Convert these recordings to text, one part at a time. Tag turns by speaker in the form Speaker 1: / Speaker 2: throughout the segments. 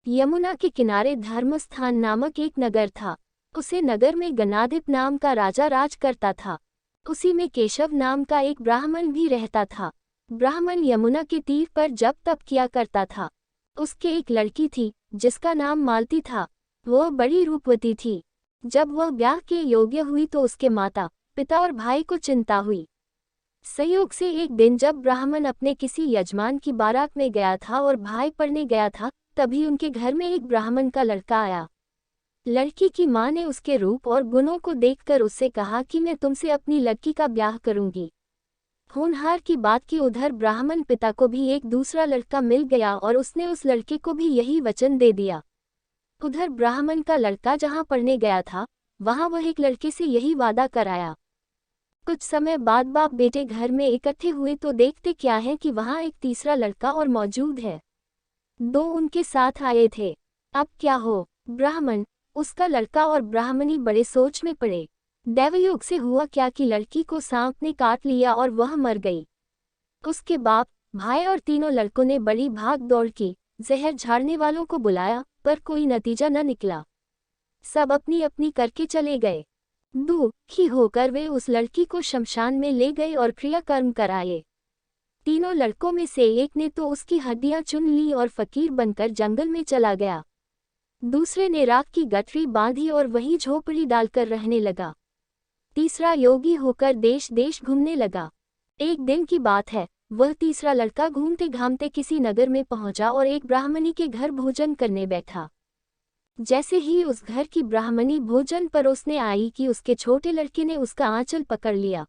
Speaker 1: यमुना के किनारे धर्मस्थान नामक एक नगर था। उसे नगर में गणाधिप नाम का राजा राज करता था। उसी में केशव नाम का एक ब्राह्मण भी रहता था। ब्राह्मण यमुना के तीर पर जप तप किया करता था। उसके एक लड़की थी जिसका नाम मालती था। वह बड़ी रूपवती थी। जब वह ब्याह के योग्य हुई तो उसके माता पिता और भाई को चिंता हुई। संयोग से एक दिन जब ब्राह्मण अपने किसी यजमान की बारात में गया था और भाई पढ़ने गया था, तभी उनके घर में एक ब्राह्मण का लड़का आया। लड़की की मां ने उसके रूप और गुणों को देखकर उससे कहा कि मैं तुमसे अपनी लड़की का ब्याह करूंगी। होनहार की बात की उधर ब्राह्मण पिता को भी एक दूसरा लड़का मिल गया और उसने उस लड़के को भी यही वचन दे दिया। उधर ब्राह्मण का लड़का जहां पढ़ने गया था, वहां वह एक लड़के से यही वादा कराया। कुछ समय बाद बाप बेटे घर में इकट्ठे हुए तो देखते क्या है कि वहां एक तीसरा लड़का और मौजूद है। दो उनके साथ आए थे। अब क्या हो? ब्राह्मण, उसका लड़का और ब्राह्मणी बड़े सोच में पड़े। दैवयोग से हुआ क्या कि लड़की को सांप ने काट लिया और वह मर गई। उसके बाप, भाई और तीनों लड़कों ने बड़ी भाग दौड़ की, जहर झाड़ने वालों को बुलाया, पर कोई नतीजा न निकला। सब अपनी अपनी करके चले गए। दुखी होकर वे उस लड़की को शमशान में ले गए और क्रियाकर्म कराए। तीनों लड़कों में से एक ने तो उसकी हड्डियां चुन ली और फकीर बनकर जंगल में चला गया। दूसरे ने राख की गठरी बांधी और वहीं झोपड़ी डालकर रहने लगा। तीसरा योगी होकर देश देश घूमने लगा। एक दिन की बात है, वह तीसरा लड़का घूमते घामते किसी नगर में पहुंचा और एक ब्राह्मणी के घर भोजन करने बैठा। जैसे ही उस घर की ब्राह्मणी भोजन परोसने आई कि उसके छोटे लड़के ने उसका आंचल पकड़ लिया।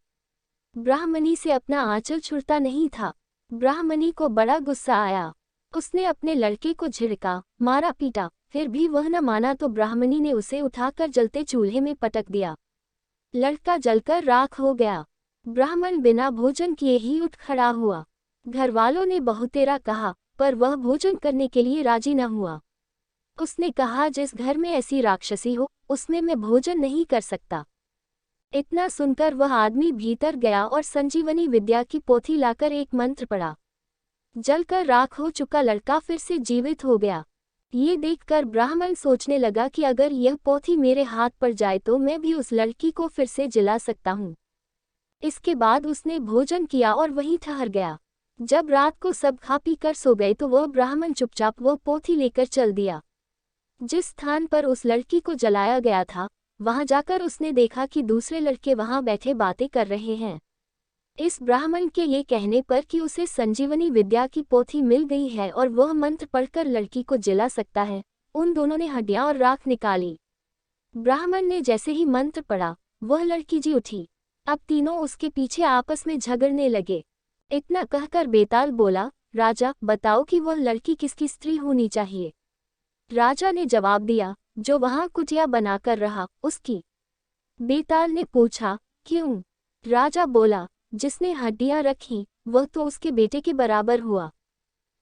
Speaker 1: ब्राह्मणी से अपना आंचल छुड़ता नहीं था। ब्राह्मणी को बड़ा गुस्सा आया। उसने अपने लड़के को झिड़का, मारा पीटा, फिर भी वह न माना तो ब्राह्मणी ने उसे उठाकर जलते चूल्हे में पटक दिया। लड़का जलकर राख हो गया। ब्राह्मण बिना भोजन किए ही उठ खड़ा हुआ। घरवालों ने बहुतेरा कहा, पर वह भोजन करने के लिए राजी न हुआ। उसने कहा, जिस घर में ऐसी राक्षसी हो, उसमें मैं भोजन नहीं कर सकता। इतना सुनकर वह आदमी भीतर गया और संजीवनी विद्या की पोथी लाकर एक मंत्र पढ़ा। जलकर राख हो चुका लड़का फिर से जीवित हो गया। ये देखकर ब्राह्मण सोचने लगा कि अगर यह पोथी मेरे हाथ पर जाए तो मैं भी उस लड़की को फिर से जिला सकता हूँ। इसके बाद उसने भोजन किया और वहीं ठहर गया। जब रात को सब खा पी कर सो गए तो वह ब्राह्मण चुपचाप वह पोथी लेकर चल दिया। जिस स्थान पर उस लड़की को जलाया गया था, वहां जाकर उसने देखा कि दूसरे लड़के वहां बैठे बातें कर रहे हैं। इस ब्राह्मण के ये कहने पर कि उसे संजीवनी विद्या की पोथी मिल गई है और वह मंत्र पढ़कर लड़की को जिला सकता है, उन दोनों ने हड्डियां और राख निकाली। ब्राह्मण ने जैसे ही मंत्र पढ़ा, वह लड़की जी उठी। अब तीनों उसके पीछे आपस में झगड़ने लगे। इतना कहकर बेताल बोला, राजा बताओ कि वह लड़की किसकी स्त्री होनी चाहिए। राजा ने जवाब दिया, जो वहां कुटिया बनाकर रहा, उसकी। बेताल ने पूछा, क्यों? राजा बोला, जिसने हड्डियां रखी, वह तो उसके बेटे के बराबर हुआ।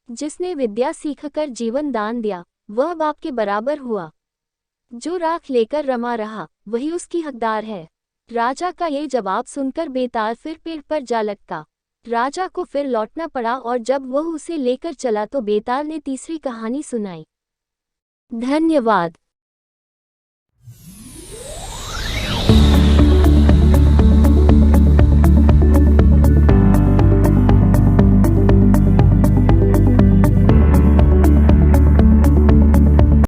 Speaker 1: जिसने विद्या सीखकर जीवन दान दिया, वह बाप के बराबर हुआ। जो राख लेकर रमा रहा, वही उसकी हकदार है। राजा का ये जवाब सुनकर बेताल फिर पेड़ पर जा लटका। राजा को फिर लौटना पड़ा और जब वह उसे लेकर चला तो बेताल ने तीसरी कहानी सुनाई। धन्यवाद।